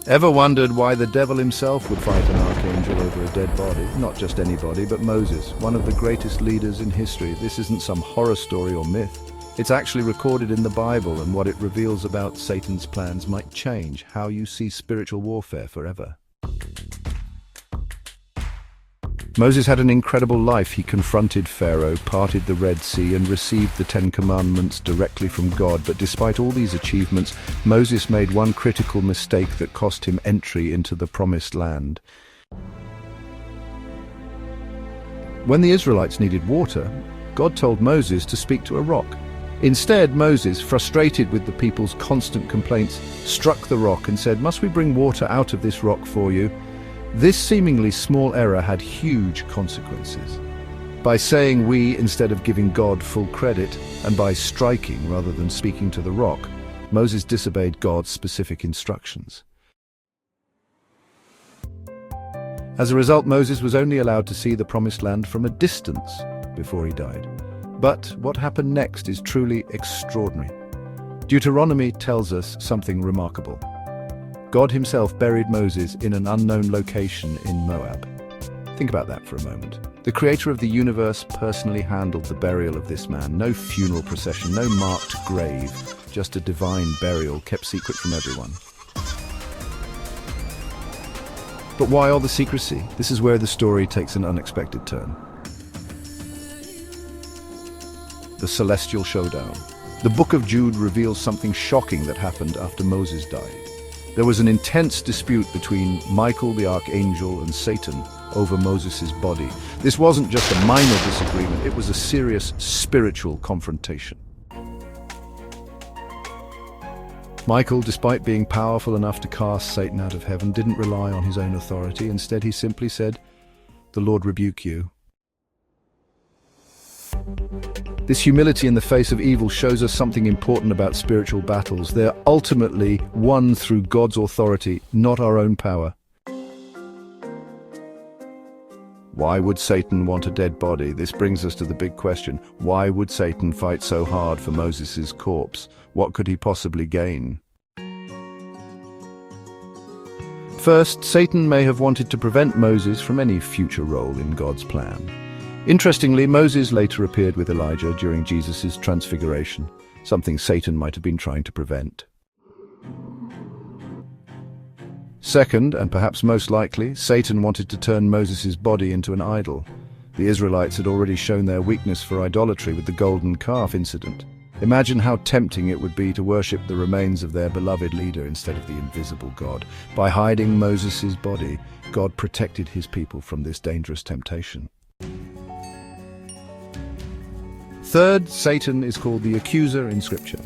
Ever wondered why the devil himself would fight an archangel over a dead body? Not just anybody, but Moses, one of the greatest leaders in history. This isn't some horror story or myth. It's actually recorded in the Bible, and what it reveals about Satan's plans might change how you see spiritual warfare forever. Moses had an incredible life. He confronted Pharaoh, parted the Red Sea, and received the Ten Commandments directly from God. But despite all these achievements, Moses made one critical mistake that cost him entry into the Promised Land. When the Israelites needed water, God told Moses to speak to a rock. Instead, Moses, frustrated with the people's constant complaints, struck the rock and said, "Must we bring water out of this rock for you?" This seemingly small error had huge consequences. By saying "we" instead of giving God full credit, and by striking rather than speaking to the rock, Moses disobeyed God's specific instructions. As a result, Moses was only allowed to see the Promised Land from a distance before he died. But what happened next is truly extraordinary. Deuteronomy tells us something remarkable. God himself buried Moses in an unknown location in Moab. Think about that for a moment. The creator of the universe personally handled the burial of this man. No funeral procession, no marked grave, just a divine burial kept secret from everyone. But why all the secrecy? This is where the story takes an unexpected turn. The Celestial Showdown. The Book of Jude reveals something shocking that happened after Moses died. There was an intense dispute between Michael the archangel and Satan over Moses' body. This wasn't just a minor disagreement, it was a serious spiritual confrontation. Michael, despite being powerful enough to cast Satan out of heaven, didn't rely on his own authority. Instead, he simply said, "The Lord rebuke you." This humility in the face of evil shows us something important about spiritual battles. They're ultimately won through God's authority, not our own power. Why would Satan want a dead body? This brings us to the big question. Why would Satan fight so hard for Moses' corpse? What could he possibly gain? First, Satan may have wanted to prevent Moses from any future role in God's plan. Interestingly, Moses later appeared with Elijah during Jesus' transfiguration, something Satan might have been trying to prevent. Second, and perhaps most likely, Satan wanted to turn Moses' body into an idol. The Israelites had already shown their weakness for idolatry with the golden calf incident. Imagine how tempting it would be to worship the remains of their beloved leader instead of the invisible God. By hiding Moses' body, God protected his people from this dangerous temptation. Third, Satan is called the accuser in Scripture.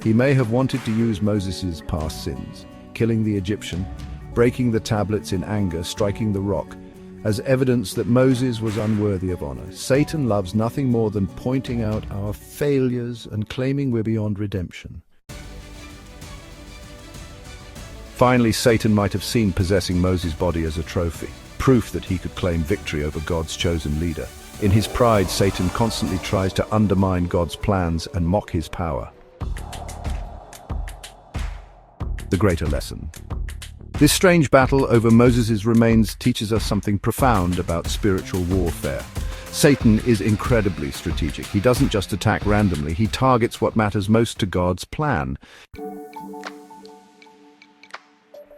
He may have wanted to use Moses' past sins, killing the Egyptian, breaking the tablets in anger, striking the rock, as evidence that Moses was unworthy of honor. Satan loves nothing more than pointing out our failures and claiming we're beyond redemption. Finally, Satan might have seen possessing Moses' body as a trophy, proof that he could claim victory over God's chosen leader. In his pride, Satan constantly tries to undermine God's plans and mock his power. The greater lesson. This strange battle over Moses' remains teaches us something profound about spiritual warfare. Satan is incredibly strategic. He doesn't just attack randomly, he targets what matters most to God's plan.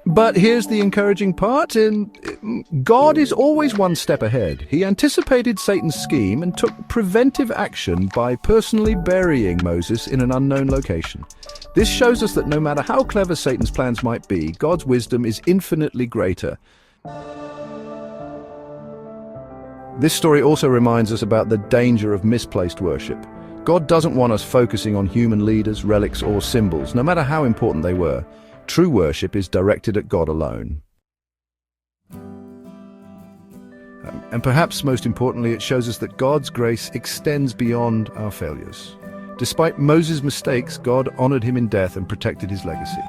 But here's the encouraging part, God is always one step ahead. He anticipated Satan's scheme and took preventive action by personally burying Moses in an unknown location. This shows us that no matter how clever Satan's plans might be, God's wisdom is infinitely greater. This story also reminds us about the danger of misplaced worship. God doesn't want us focusing on human leaders, relics, or symbols, no matter how important they were. True worship is directed at God alone. And perhaps most importantly, it shows us that God's grace extends beyond our failures. Despite Moses' mistakes, God honored him in death and protected his legacy.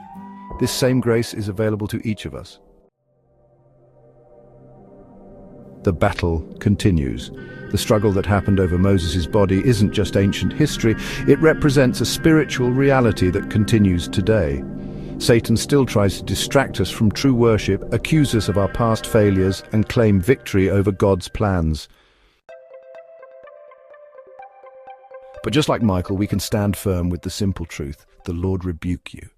This same grace is available to each of us. The battle continues. The struggle that happened over Moses' body isn't just ancient history, it represents a spiritual reality that continues today. Satan still tries to distract us from true worship, accuse us of our past failures, and claim victory over God's plans. But just like Michael, we can stand firm with the simple truth: the Lord rebuke you.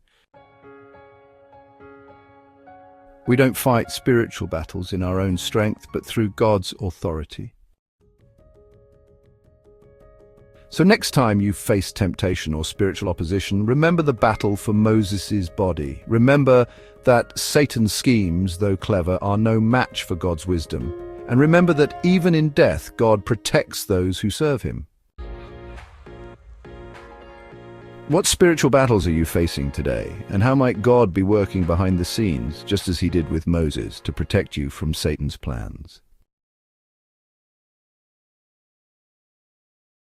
We don't fight spiritual battles in our own strength, but through God's authority. So next time you face temptation or spiritual opposition, remember the battle for Moses' body. Remember that Satan's schemes, though clever, are no match for God's wisdom. And remember that even in death, God protects those who serve him. What spiritual battles are you facing today? And how might God be working behind the scenes, just as he did with Moses, to protect you from Satan's plans?